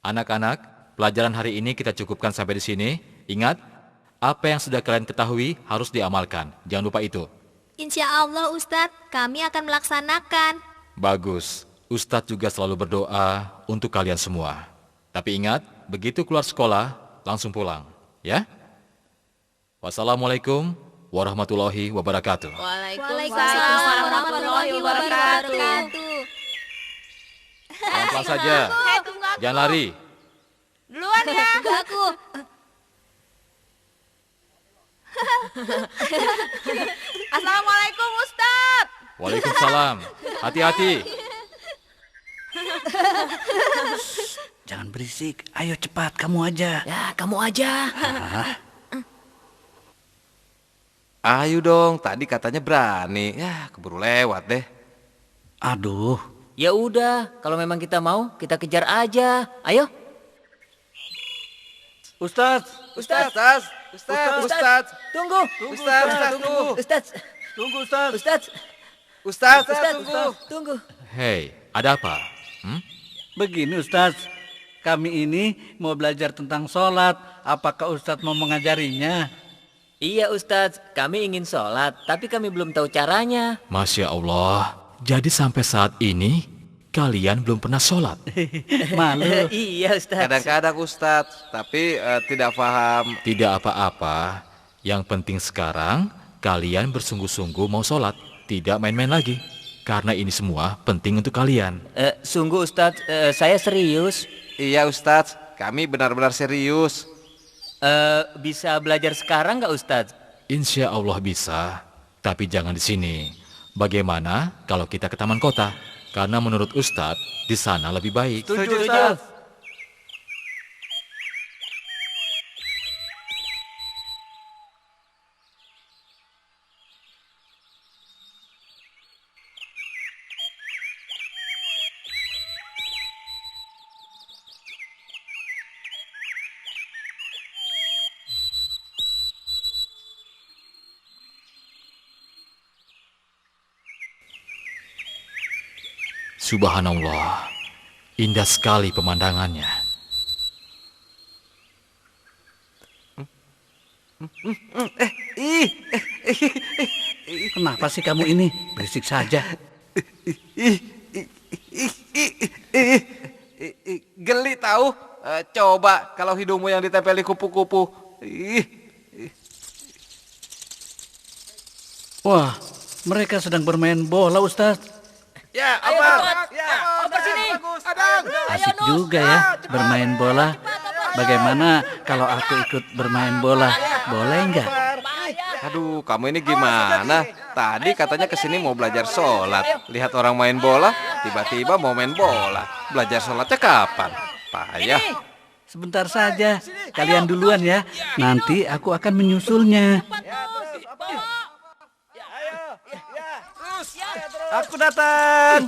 Anak-anak, pelajaran hari ini kita cukupkan sampai di sini. Ingat, apa yang sudah kalian ketahui harus diamalkan. Jangan lupa itu. Insya Allah Ustadz, kami akan melaksanakan. Bagus. Ustadz juga selalu berdoa untuk kalian semua. Tapi ingat, begitu keluar sekolah, langsung pulang. Ya? Wassalamualaikum warahmatullahi wabarakatuh. Waalaikumsalam warahmatullahi wabarakatuh. Pelan-pelan saja. Jangan lari. Duluan ya. Aku. Assalamualaikum Ustadz. Waalaikumsalam. Hati-hati. Jangan berisik. Ayo cepat, kamu aja. Ya, kamu aja. Ayo dong, tadi katanya berani. Ya, keburu lewat deh. Aduh, Ya udah, kalau memang kita mau, kita kejar aja. Ayo. Ustadz. Ustaz, Tunggu. tunggu. Ustadz. Tunggu, Ustadz. Ustadz. Ustaz, Ustadz. Tunggu. Hei, ada apa? Begini, Ustadz. Kami ini mau belajar tentang sholat. Apakah Ustadz mau mengajarinya? Iya Ustadz, kami ingin sholat, tapi kami belum tahu caranya. Masya Allah. Jadi sampai saat ini, kalian belum pernah sholat. Malu. Iya Ustadz. Kadang-kadang Ustaz, tapi tidak paham. Tidak apa-apa. Yang penting sekarang, kalian bersungguh-sungguh mau sholat. Tidak main-main lagi. Karena ini semua penting untuk kalian. Sungguh Ustadz, saya serius. Iya Ustaz, kami benar-benar serius. Bisa belajar sekarang nggak Ustadz? Insya Allah bisa. Tapi jangan di sini. Bagaimana kalau kita ke taman kota? Karena menurut Ustadz, di sana lebih baik. Setuju, Ustadz. Subhanallah, indah sekali pemandangannya. Kenapa sih kamu ini? Berisik saja. Geli tahu? Coba kalau hidungmu yang ditempeli kupu-kupu. Wah, mereka sedang bermain bola, Ustadz. Ya, Ayo Amar. cepat. Ya, Oper sini. Asik juga ya bermain bola. Bagaimana kalau aku ikut bermain bola? Boleh nggak? Aduh, kamu ini gimana? Tadi katanya kesini mau belajar sholat. Lihat orang main bola, tiba-tiba mau main bola. Belajar sholatnya kapan? Payah. Sebentar saja. Kalian duluan ya. Nanti aku akan menyusulnya. Aku datang.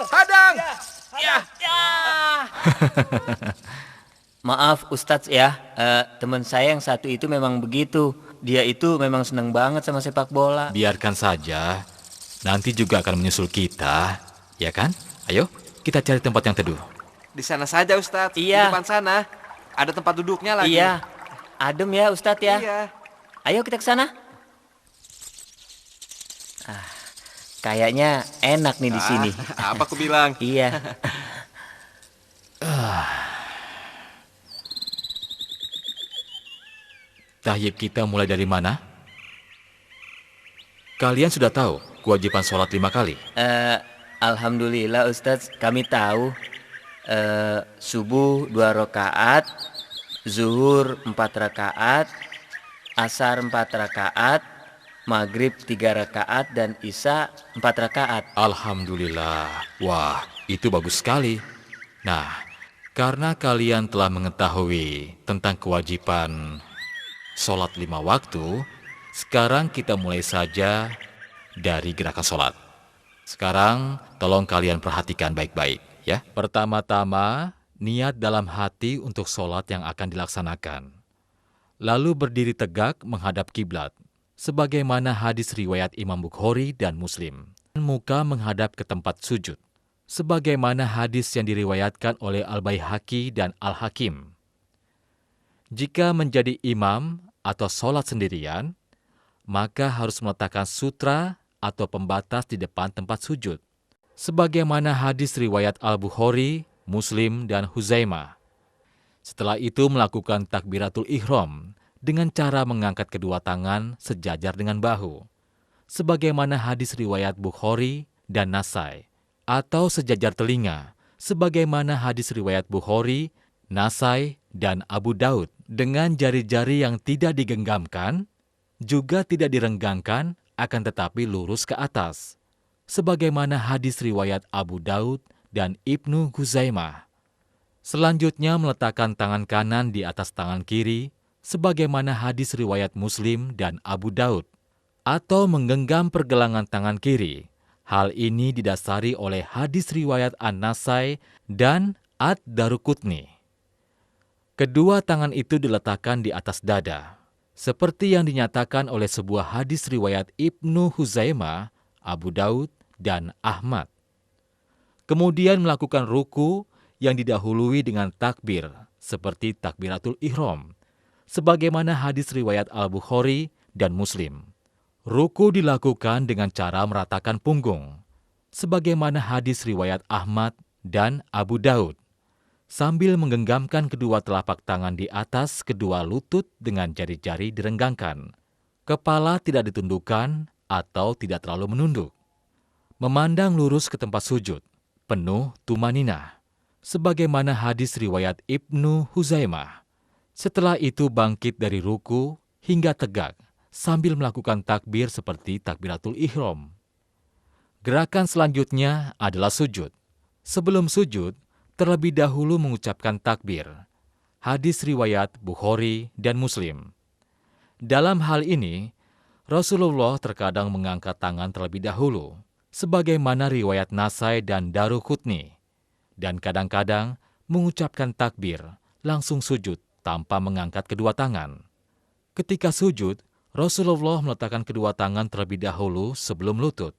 Hadang! Maaf Ustadz ya, teman saya yang satu itu memang begitu. Dia itu memang senang banget sama sepak bola. Biarkan saja, nanti juga akan menyusul kita, ya kan? Ayo, kita cari tempat yang teduh. Di sana saja, Ustadz. Iya. Di depan sana. Ada tempat duduknya lagi. Iya, adem ya Ustadz ya. Iya. Ayo kita ke sana. Kayaknya enak nih di sini. Apa aku bilang? Iya. Tahyib kita mulai dari mana? Kalian sudah tahu kewajiban sholat 5 kali. Alhamdulillah Ustadz, kami tahu. Subuh 2 rakaat, zuhur 4 rakaat, asar 4 rakaat, maghrib 3 rakaat, dan isya 4 rakaat. Alhamdulillah. Wah, itu bagus sekali. Nah, karena kalian telah mengetahui tentang kewajiban sholat 5 waktu, sekarang kita mulai saja dari gerakan sholat. Sekarang, tolong kalian perhatikan baik-baik, ya. Pertama-tama, niat dalam hati untuk sholat yang akan dilaksanakan. Lalu berdiri tegak menghadap kiblat, sebagaimana hadis riwayat Imam Bukhari dan Muslim. Muka menghadap ke tempat sujud. sebagaimana hadis yang diriwayatkan oleh Al-Baihaqi dan Al-Hakim. Jika menjadi imam atau sholat sendirian, maka harus meletakkan sutra atau pembatas di depan tempat sujud, sebagaimana hadis riwayat Al-Bukhari, Muslim, dan Huzaimah. Setelah itu melakukan takbiratul ihram dengan cara mengangkat kedua tangan sejajar dengan bahu, sebagaimana hadis riwayat Bukhari dan Nasai, atau sejajar telinga, sebagaimana hadis riwayat Bukhari, Nasai, dan Abu Daud, dengan jari-jari yang tidak digenggamkan, juga tidak direnggangkan, akan tetapi lurus ke atas, sebagaimana hadis riwayat Abu Daud dan Ibnu Huzaimah. Selanjutnya meletakkan tangan kanan di atas tangan kiri, sebagaimana hadis riwayat Muslim dan Abu Daud, atau menggenggam pergelangan tangan kiri. Hal ini didasari oleh hadis riwayat An-Nasai dan Ad-Daruqutni. Kedua tangan itu diletakkan di atas dada, seperti yang dinyatakan oleh sebuah hadis riwayat Ibnu Huzaimah, Abu Daud, dan Ahmad. Kemudian melakukan ruku yang didahului dengan takbir, seperti takbiratul ihram, sebagaimana hadis riwayat Al-Bukhari dan Muslim. Ruku dilakukan dengan cara meratakan punggung, sebagaimana hadis riwayat Ahmad dan Abu Daud, sambil menggenggamkan kedua telapak tangan di atas kedua lutut dengan jari-jari direnggangkan. Kepala tidak ditundukkan atau tidak terlalu menunduk. Memandang lurus ke tempat sujud, penuh tumaninah, sebagaimana hadis riwayat Ibnu Huzaimah. Setelah itu bangkit dari ruku hingga tegak, sambil melakukan takbir seperti takbiratul ihram. Gerakan selanjutnya adalah sujud. Sebelum sujud, terlebih dahulu mengucapkan takbir. Hadis riwayat Bukhari dan Muslim. Dalam hal ini, Rasulullah terkadang mengangkat tangan terlebih dahulu, sebagaimana riwayat Nasai dan Daruqutni, dan kadang-kadang mengucapkan takbir, langsung sujud tanpa mengangkat kedua tangan. Ketika sujud, Rasulullah meletakkan kedua tangan terlebih dahulu sebelum lutut,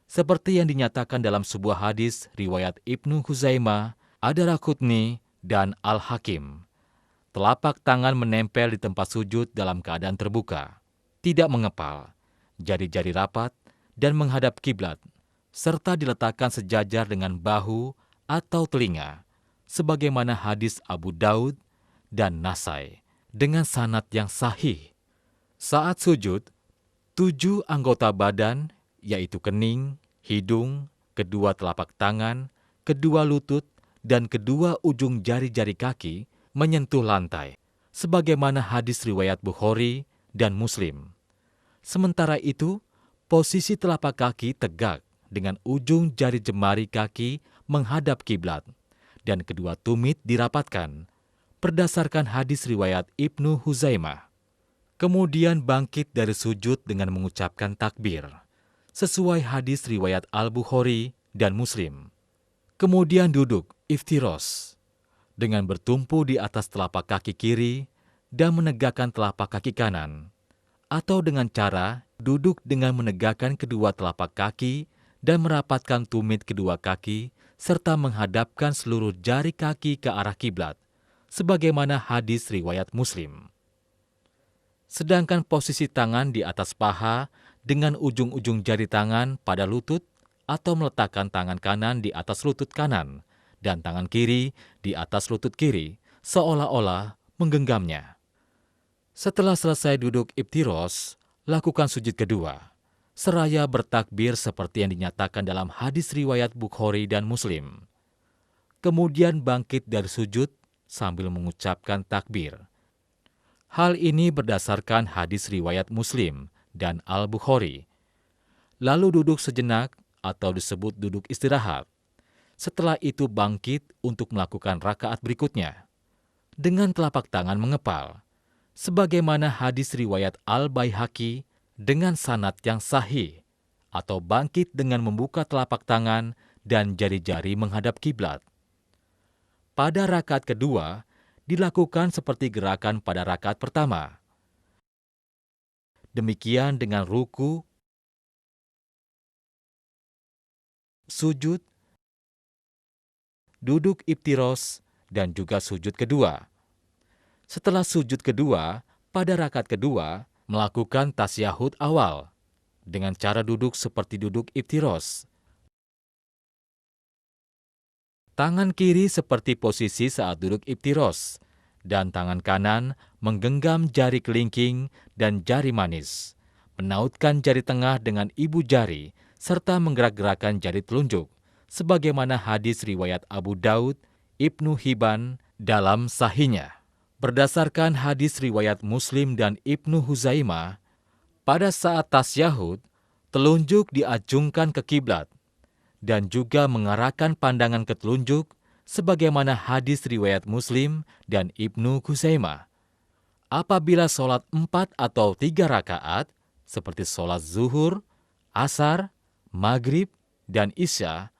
seperti yang dinyatakan dalam sebuah hadis riwayat Ibnu Huzaimah, Ad-Daruqutni, dan Al-Hakim. Telapak tangan menempel di tempat sujud dalam keadaan terbuka, tidak mengepal, jari-jari rapat, dan menghadap kiblat, serta diletakkan sejajar dengan bahu atau telinga, sebagaimana hadis Abu Daud dan Nasai, dengan sanad yang sahih. Saat sujud, 7 anggota badan, yaitu kening, hidung, kedua telapak tangan, kedua lutut, dan kedua ujung jari-jari kaki menyentuh lantai, sebagaimana hadis riwayat Bukhari dan Muslim. Sementara itu, posisi telapak kaki tegak dengan ujung jari jemari kaki menghadap kiblat, dan kedua tumit dirapatkan, berdasarkan hadis riwayat Ibnu Huzaimah. Kemudian bangkit dari sujud dengan mengucapkan takbir, sesuai hadis riwayat Al-Bukhari dan Muslim. Kemudian duduk iftiros, dengan bertumpu di atas telapak kaki kiri dan menegakkan telapak kaki kanan, atau dengan cara duduk dengan menegakkan kedua telapak kaki dan merapatkan tumit kedua kaki, serta menghadapkan seluruh jari kaki ke arah kiblat, sebagaimana hadis riwayat Muslim. Sedangkan posisi tangan di atas paha dengan ujung-ujung jari tangan pada lutut, atau meletakkan tangan kanan di atas lutut kanan dan tangan kiri di atas lutut kiri, seolah-olah menggenggamnya. Setelah selesai duduk iftiros, lakukan sujud kedua, seraya bertakbir seperti yang dinyatakan dalam hadis riwayat Bukhari dan Muslim. Kemudian bangkit dari sujud sambil mengucapkan takbir. Hal ini berdasarkan hadis riwayat Muslim dan Al-Bukhari. Lalu duduk sejenak atau disebut duduk istirahat. Setelah itu bangkit untuk melakukan rakaat berikutnya, dengan telapak tangan mengepal, sebagaimana hadis riwayat Al-Baihaqi dengan sanad yang sahih, atau bangkit dengan membuka telapak tangan dan jari-jari menghadap kiblat. Pada rakaat kedua, dilakukan seperti gerakan pada rakaat pertama. Demikian dengan ruku, sujud, duduk iftiros, dan juga sujud kedua. Setelah sujud kedua, pada rakaat kedua, melakukan tasyahud awal dengan cara duduk seperti duduk iftiros. Tangan kiri seperti posisi saat duduk iftiros, dan tangan kanan menggenggam jari kelingking dan jari manis, menautkan jari tengah dengan ibu jari, serta menggerak-gerakkan jari telunjuk, sebagaimana hadis riwayat Abu Daud, Ibnu Hibban dalam sahihnya. Berdasarkan hadis riwayat Muslim dan Ibnu Huzaimah, pada saat tasyahud, telunjuk diacungkan ke kiblat, dan juga mengarahkan pandangan ke telunjuk, sebagaimana hadis riwayat Muslim dan Ibnu Huzaimah. Apabila sholat 4 atau 3 rakaat, seperti sholat zuhur, asar, maghrib, dan isya,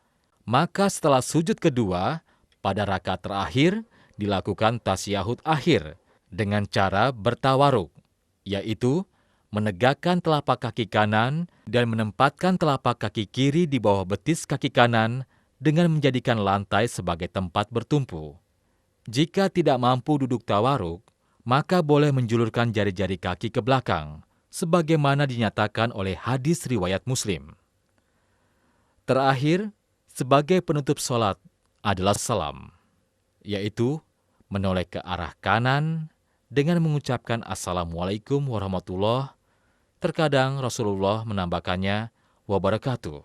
maka setelah sujud kedua, pada rakaat terakhir, dilakukan tasyahud akhir dengan cara bertawaruk, yaitu menegakkan telapak kaki kanan dan menempatkan telapak kaki kiri di bawah betis kaki kanan dengan menjadikan lantai sebagai tempat bertumpu. Jika tidak mampu duduk tawaruk, maka boleh menjulurkan jari-jari kaki ke belakang, sebagaimana dinyatakan oleh hadis riwayat Muslim. Terakhir, sebagai penutup sholat adalah salam, yaitu menoleh ke arah kanan dengan mengucapkan Assalamualaikum warahmatullah. Terkadang Rasulullah menambahkannya wabarakatuh,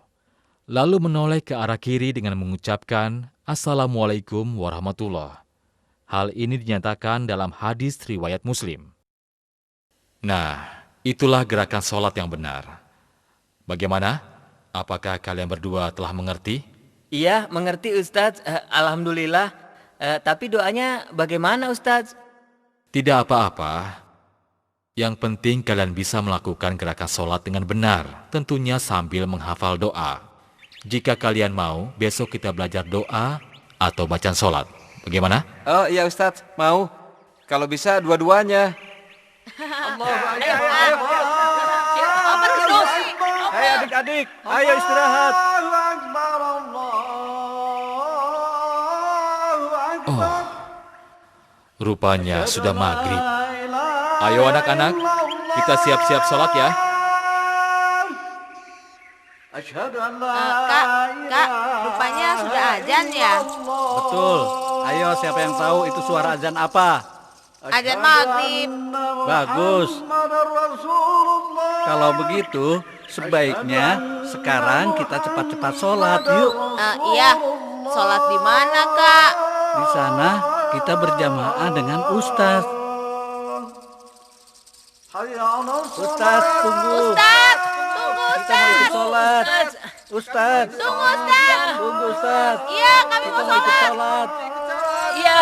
lalu menoleh ke arah kiri dengan mengucapkan Assalamualaikum warahmatullah. Hal ini dinyatakan dalam hadis riwayat Muslim. Nah, itulah gerakan sholat yang benar. Bagaimana? Apakah kalian berdua telah mengerti? Iya, mengerti Ustadz. Alhamdulillah. Tapi doanya bagaimana Ustadz? Tidak apa-apa. Yang penting kalian bisa melakukan gerakan sholat dengan benar, tentunya sambil menghafal doa. Jika kalian mau, besok kita belajar doa atau bacaan sholat. Bagaimana? Oh iya Ustadz, mau. Kalau bisa dua-duanya. Hai adik-adik, ayo istirahat. Oh, rupanya sudah maghrib. Ayo anak-anak, kita siap-siap sholat ya. Kak, rupanya sudah azan ya? Betul. Ayo, siapa yang tahu itu suara azan apa? Azan maghrib. Bagus. Kalau begitu, sebaiknya sekarang kita cepat-cepat sholat, yuk. Iya, sholat di mana Kak? Di sana kita berjamaah dengan Ustaz. Ustaz, tunggu. Ustaz, tunggu Kita mau ikut Ustaz. sholat. Ustaz, Tunggu Ustaz. tunggu Ustaz. Iya, kami Kita mau mau ikut sholat. sholat. Iya.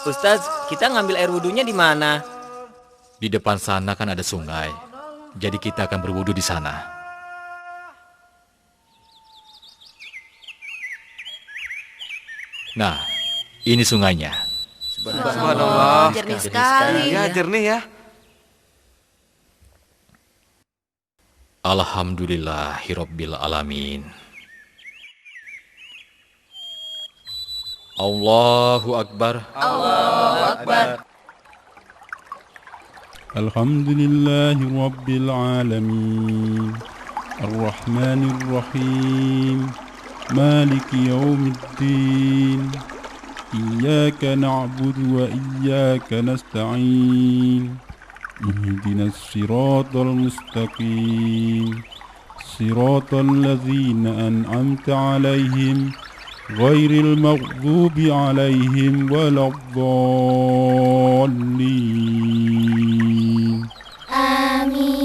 Ustadz, kita ngambil air wudhunya di mana? Di depan sana kan ada sungai, jadi kita akan berwudu di sana. Nah, ini sungainya. Subhanallah. Jernih sekali. Iya, jernih ya. Alhamdulillahirabbil alamin. Allahu akbar. Allahu Akbar. الحمد لله رب العالمين الرحمن الرحيم مالك يوم الدين إياك نعبد وإياك نستعين اهدنا الصراط المستقيم صراط الذين أنعمت عليهم غير المغضوب عليهم ولا الضالين آمين